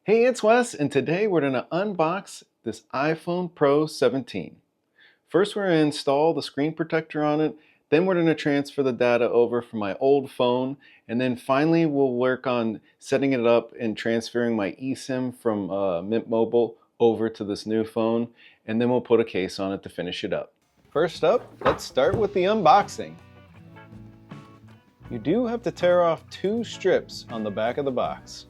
Hey, it's Wes, and today we're going to unbox this iPhone Pro 17. First, we're going to install the screen protector on it, then we're going to transfer the data over from my old phone, and then finally we'll work on setting it up and transferring my eSIM from Mint Mobile over to this new phone, and then we'll put a case on it to finish it up. First up, let's start with the unboxing. You do have to tear off 2 strips on the back of the box.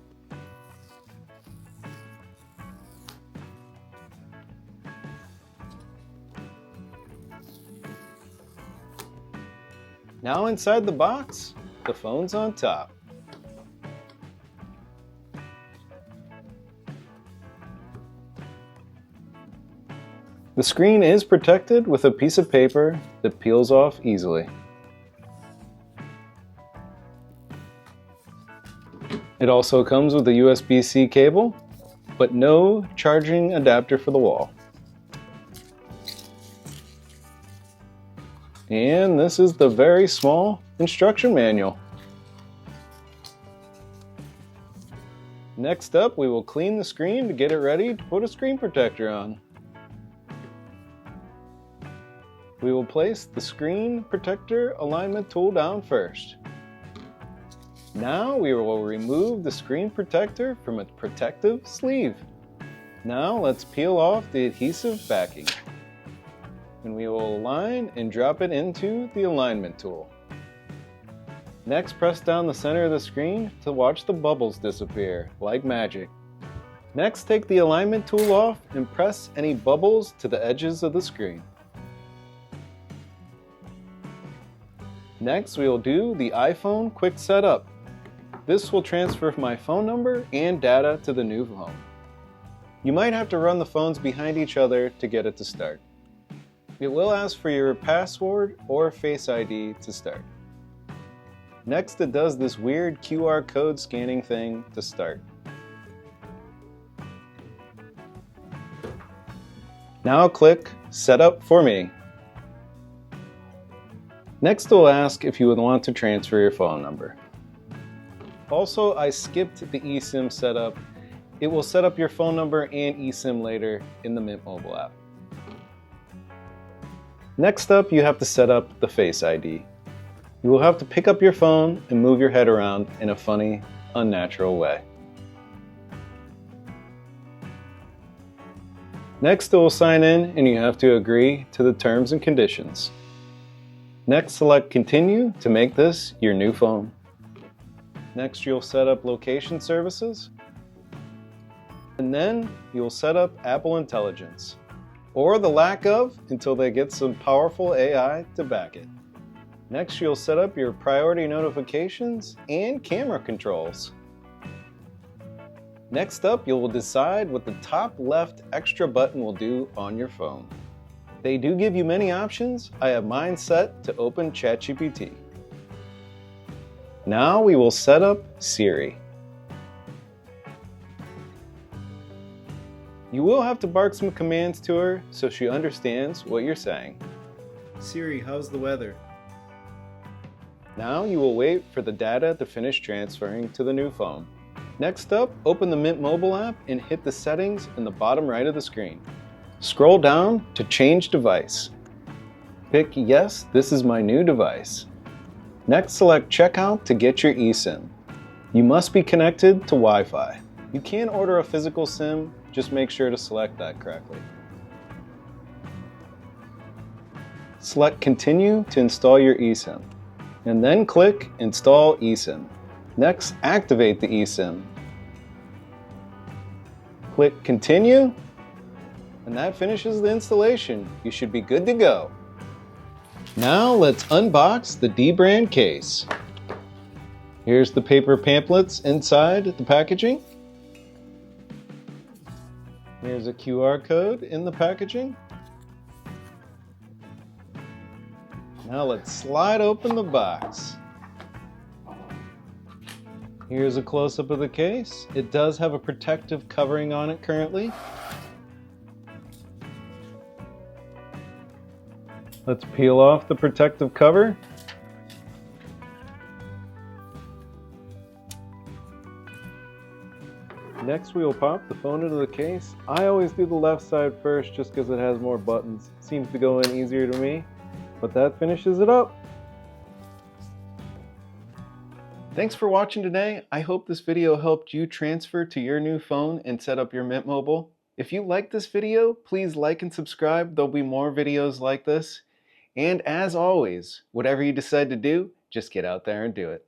Now inside the box, the phone's on top. The screen is protected with a piece of paper that peels off easily. It also comes with a USB-C cable, but no charging adapter for the wall. And this is the very small instruction manual. Next up, we will clean the screen to get it ready to put a screen protector on. We will place the screen protector alignment tool down first. Now we will remove the screen protector from its protective sleeve. Now let's peel off the adhesive backing. And we will align and drop it into the alignment tool. Next, press down the center of the screen to watch the bubbles disappear, like magic. Next, take the alignment tool off and press any bubbles to the edges of the screen. Next, we will do the iPhone Quick Setup. This will transfer my phone number and data to the new phone. You might have to run the phones behind each other to get it to start. It will ask for your password or Face ID to start. Next, it does this weird QR code scanning thing to start. Now click Setup for me. Next, it will ask if you would want to transfer your phone number. Also, I skipped the eSIM setup. It will set up your phone number and eSIM later in the Mint Mobile app. Next up, you have to set up the Face ID. You will have to pick up your phone and move your head around in a funny, unnatural way. Next, it will sign in and you have to agree to the terms and conditions. Next, select Continue to make this your new phone. Next, you'll set up location services. And then you'll set up Apple Intelligence, or the lack of, until they get some powerful AI to back it. Next, you'll set up your priority notifications and camera controls. Next up, you will decide what the top left extra button will do on your phone. They do give you many options. I have mine set to open ChatGPT. Now we will set up Siri. You will have to bark some commands to her so she understands what you're saying. Siri, how's the weather? Now you will wait for the data to finish transferring to the new phone. Next up, open the Mint Mobile app and hit the settings in the bottom right of the screen. Scroll down to change device. Pick yes, this is my new device. Next, select checkout to get your eSIM. You must be connected to Wi-Fi. You can order a physical SIM, just make sure to select that correctly. Select Continue to install your eSIM, and then click Install eSIM. Next, activate the eSIM. Click Continue, and that finishes the installation. You should be good to go. Now let's unbox the Dbrand case. Here's the paper pamphlets inside the packaging. Here's a QR code in the packaging. Now let's slide open the box. Here's a close-up of the case. It does have a protective covering on it currently. Let's peel off the protective cover. Next we will pop the phone into the case. I always do the left side first just because it has more buttons. Seems to go in easier to me, but that finishes it up. Thanks for watching today. I hope this video helped you transfer to your new phone and set up your Mint Mobile. If you like this video, please like and subscribe. There'll be more videos like this. And as always, whatever you decide to do, just get out there and do it.